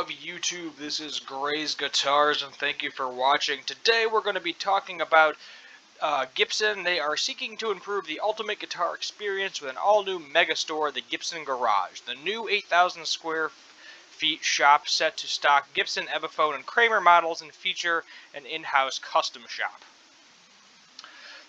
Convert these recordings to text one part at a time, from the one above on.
of YouTube? This is Gray's Guitars, and thank you for watching. Today we're going to be talking about Gibson. They are seeking to improve the ultimate guitar experience with an all-new mega store, the Gibson Garage. The new 8,000 square feet shop set to stock Gibson, Epiphone, and Kramer models and feature an in-house custom shop.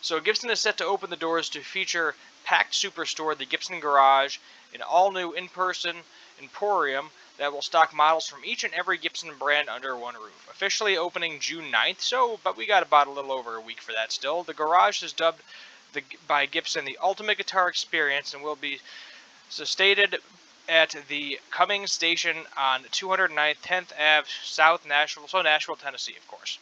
So Gibson is set to open the doors to feature packed superstore, the Gibson Garage, an all-new in-person emporium that will stock models from each and every Gibson brand under one roof. Officially opening June 9th, but we got about a little over a week for that still. The Garage is dubbed by Gibson the ultimate guitar experience and will be stated at the Cummings Station on 209th 10th Ave South, Nashville, Tennessee, of course.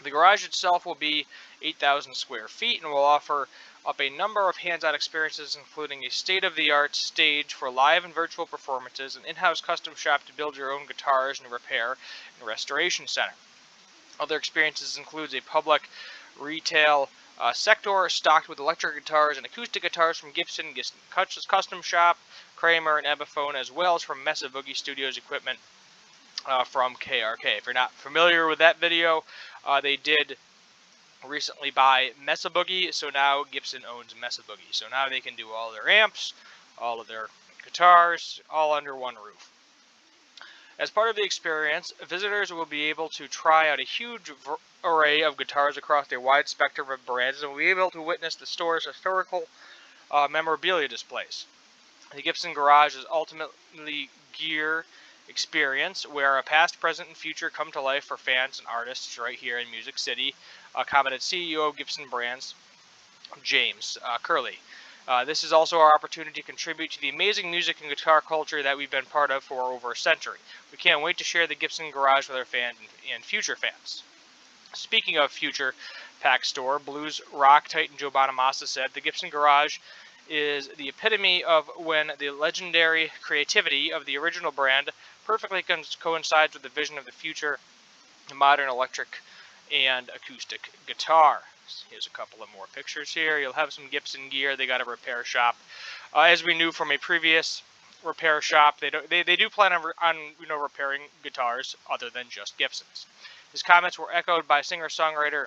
The garage itself will be 8,000 square feet and will offer up a number of hands-on experiences, including a state-of-the-art stage for live and virtual performances, an in-house custom shop to build your own guitars, and a repair and restoration center. Other experiences includes a public retail sector stocked with electric guitars and acoustic guitars from Gibson Custom Shop, Kramer, and Epiphone, as well as from Mesa Boogie Studios equipment from KRK. If you're not familiar with that video, they did recently buy Mesa Boogie, so now Gibson owns Mesa Boogie. So now they can do all their amps, all of their guitars, all under one roof. As part of the experience, visitors will be able to try out a huge array of guitars across a wide spectrum of brands and will be able to witness the store's historical memorabilia displays. The Gibson Garage is ultimately gear experience where a past, present, and future come to life for fans and artists right here in Music City, commented CEO of Gibson Brands, James Curley. This is also our opportunity to contribute to the amazing music and guitar culture that we've been part of for over a century. We can't wait to share the Gibson Garage with our fans and future fans. Speaking of future pack store, blues rock titan Joe Bonamassa said, the Gibson Garage is the epitome of when the legendary creativity of the original brand perfectly coincides with the vision of the future modern electric and acoustic guitar. Here's a couple of more pictures here. You'll have some Gibson gear. They got a repair shop. As we knew from a previous repair shop, they do plan on repairing guitars other than just Gibsons. His comments were echoed by singer-songwriter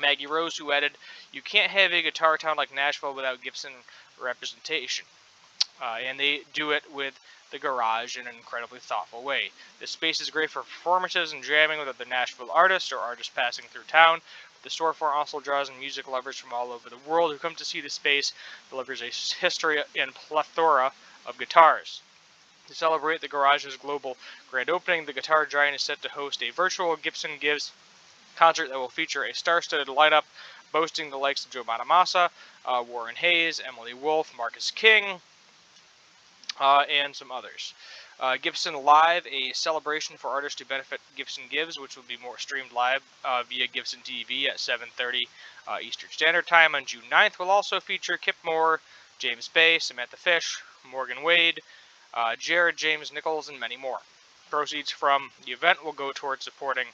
Maggie Rose, who added, "You can't have a guitar town like Nashville without Gibson representation." And they do it with the Garage in an incredibly thoughtful way. This space is great for performances and jamming with other Nashville artists or artists passing through town. The storefront also draws in music lovers from all over the world who come to see the space, delivers a history and plethora of guitars. To celebrate the Garage's global grand opening, the Guitar Giant is set to host a virtual Gibson Gives concert that will feature a star-studded lineup boasting the likes of Joe Bonamassa, Warren Hayes, Emily Wolfe, Marcus King, and some others. Gibson Live, a celebration for artists to benefit Gibson Gives, which will be more streamed live via Gibson TV at 7:30 Eastern Standard Time on June 9th, will also feature Kip Moore, James Bay, Samantha Fish, Morgan Wade, Jared James Nichols, and many more. Proceeds from the event will go towards supporting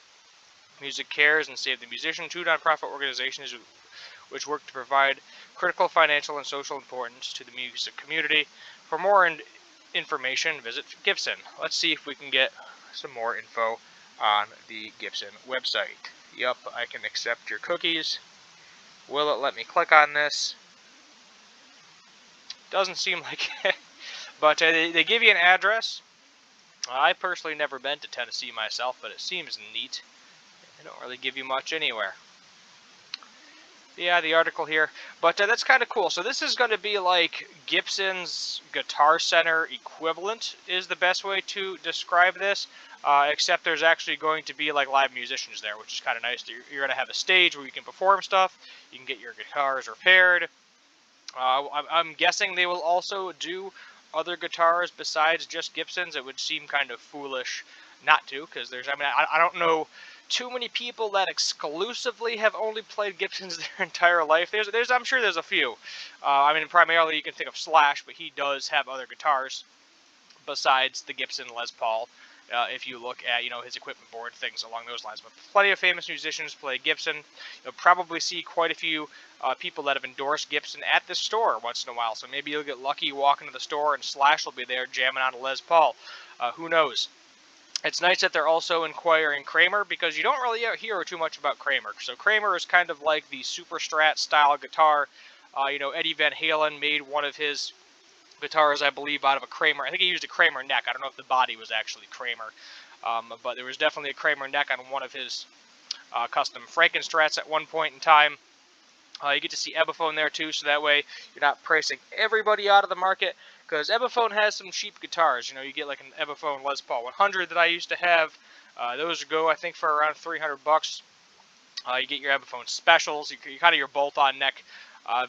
Music Cares and Save the Musician, two nonprofit organizations which work to provide critical financial and social importance to the music community. For more information, visit Gibson. Let's see if we can get some more info on the Gibson website. Yup, I can accept your cookies. Will it let me click on this? Doesn't seem like it. But they give you an address. I personally never been to Tennessee myself, but it seems neat. They don't really give you much anywhere. Yeah, the article here. But that's kind of cool. So this is going to be like Gibson's Guitar Center equivalent is the best way to describe this. Except there's actually going to be like live musicians there, which is kind of nice. You're going to have a stage where you can perform stuff. You can get your guitars repaired. I'm guessing they will also do other guitars besides just Gibsons. It would seem kind of foolish not to, because I don't know too many people that exclusively have only played Gibsons their entire life. I'm sure there's a few. Primarily you can think of Slash, but he does have other guitars besides the Gibson Les Paul. If you look at his equipment board, things along those lines. But plenty of famous musicians play Gibson. You'll probably see quite a few people that have endorsed Gibson at the store once in a while. So maybe you'll get lucky, walk into the store, and Slash will be there jamming on a Les Paul. Who knows? It's nice that they're also inquiring Kramer, because you don't really hear too much about Kramer. So Kramer is kind of like the super strat style guitar. Eddie Van Halen made one of his guitars, I believe, out of a Kramer. I think he used a Kramer neck. I don't know if the body was actually Kramer, but there was definitely a Kramer neck on one of his custom Frankenstrats at one point in time. You get to see Epiphone there too, so that way you're not pricing everybody out of the market, because Epiphone has some cheap guitars. You get like an Epiphone Les Paul 100 that I used to have. Those go, I think, for around 300 bucks. You get your Epiphone specials, you kind of your bolt-on neck,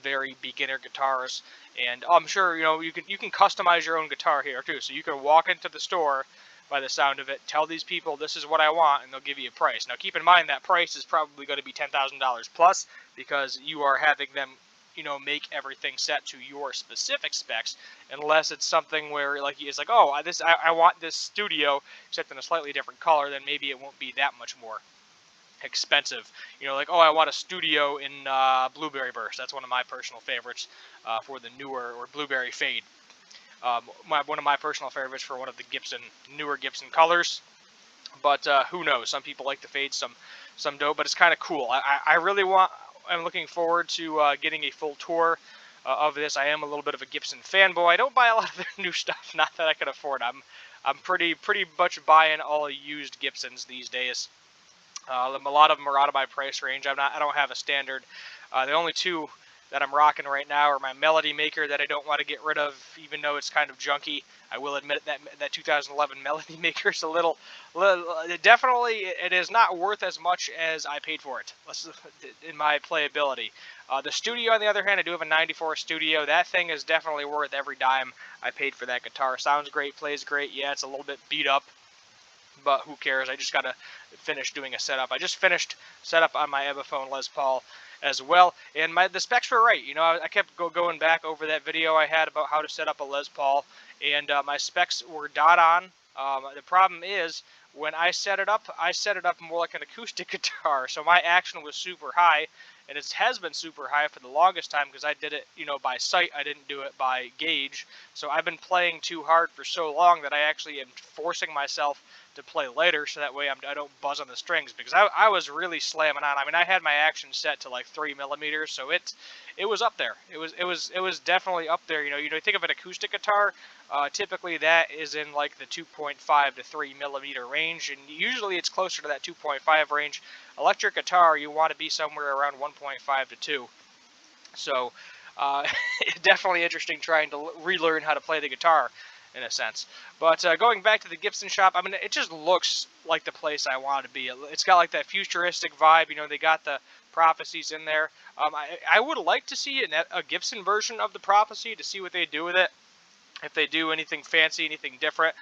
very beginner guitars, and I'm sure you can customize your own guitar here too. So you can walk into the store, by the sound of it, tell these people this is what I want, and they'll give you a price. Now keep in mind that price is probably going to be $10,000 plus, because you are having them make everything set to your specific specs, unless it's something where it's like, oh, I want this studio except in a slightly different color, then maybe it won't be that much more expensive. Like, oh, I want a studio in Blueberry Burst. That's one of my personal favorites for the newer, or Blueberry Fade. One of my personal favorites for one of the newer Gibson colors. But who knows? Some people like the Fade, some don't. But it's kind of cool. I'm looking forward to getting a full tour of this. I am a little bit of a Gibson fanboy. I don't buy a lot of their new stuff. Not that I can afford. I'm pretty much buying all used Gibsons these days. A lot of them are out of my price range. I don't have a standard. The only two that I'm rocking right now are my Melody Maker that I don't want to get rid of, even though it's kind of junky. I will admit that 2011 Melody Maker is definitely, it is not worth as much as I paid for it, in my playability. The Studio, on the other hand, I do have a 94 Studio. That thing is definitely worth every dime I paid for that guitar. Sounds great, plays great. Yeah, it's a little bit beat up, but who cares? I just got to finish doing a setup. I just finished setup on my Epiphone Les Paul as well, and the specs were right. I kept going back over that video I had about how to set up a Les Paul, and my specs were dot on. The problem is, when I set it up more like an acoustic guitar, so my action was super high, and it has been super high for the longest time, because I did it, by sight. I didn't do it by gauge. So I've been playing too hard for so long that I actually am forcing myself to play lighter, so that way I don't buzz on the strings, because I was really slamming on. I mean, I had my action set to like 3 millimeters, so it was up there. It was definitely up there. You think of an acoustic guitar, typically that is in like the 2.5 to 3 millimeter range, and usually it's closer to that 2.5 range. Electric guitar, you want to be somewhere around 1.5 to 2. So definitely interesting trying to relearn how to play the guitar, in a sense. But going back to the Gibson shop, I mean, it just looks like the place I want to be. It's got like that futuristic vibe. They got the Prophecies in there. I would like to see a Gibson version of the Prophecy, to see what they do with it. If they do anything fancy, anything different.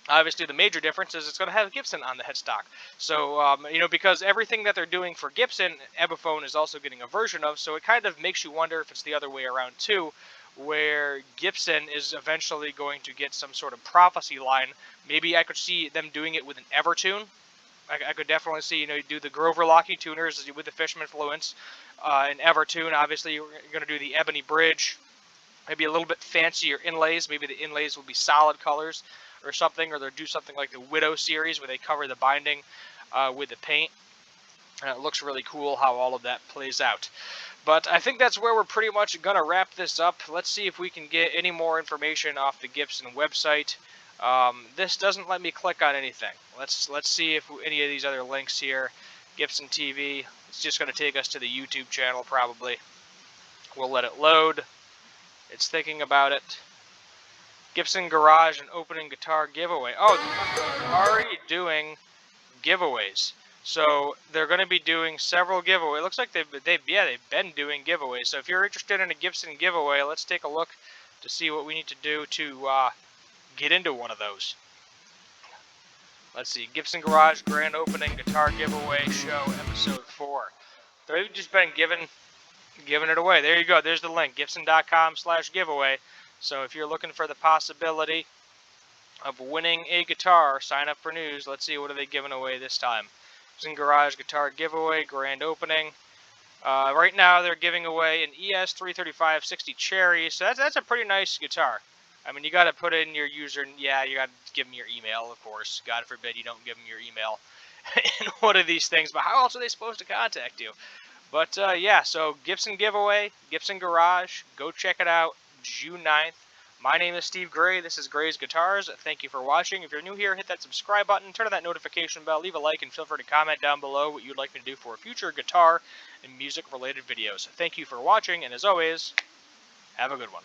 Obviously, the major difference is it's going to have Gibson on the headstock. So, because everything that they're doing for Gibson, Epiphone is also getting a version of, so it kind of makes you wonder if it's the other way around too, where Gibson is eventually going to get some sort of Prophecy line. Maybe I could see them doing it with an Evertune. I could definitely see, do the Grover Locky tuners with the Fishman Fluence, an Evertune. Obviously, you're going to do the Ebony Bridge, maybe a little bit fancier inlays. Maybe the inlays will be solid colors or something, or they'll do something like the Widow series where they cover the binding with the paint. And it looks really cool how all of that plays out. But I think that's where we're pretty much going to wrap this up. Let's see if we can get any more information off the Gibson website. This doesn't let me click on anything. Let's see if any of these other links here. Gibson TV. It's just going to take us to the YouTube channel probably. We'll let it load. It's thinking about it. Gibson Garage and opening guitar giveaway. Oh, they're already doing giveaways. So they're going to be doing several giveaways. It looks like they've been doing giveaways. So if you're interested in a Gibson giveaway, let's take a look to see what we need to do to get into one of those. Let's see, Gibson Garage grand opening guitar giveaway show episode 4. They've just been giving it away. There you go. There's the link, gibson.com/giveaway. So if you're looking for the possibility of winning a guitar, sign up for news. Let's see, what are they giving away this time? Gibson Garage guitar giveaway, grand opening. Right now they're giving away an ES 335/60 Cherry, so that's a pretty nice guitar. I mean, you got to put in your user. Yeah, you got to give them your email, of course. God forbid you don't give them your email in one of these things. But how else are they supposed to contact you? But yeah, so Gibson giveaway, Gibson Garage. Go check it out, June 9th. My name is Steve Gray. This is Gray's Guitars. Thank you for watching. If you're new here, hit that subscribe button, turn on that notification bell, leave a like, and feel free to comment down below what you'd like me to do for future guitar and music-related videos. Thank you for watching, and as always, have a good one.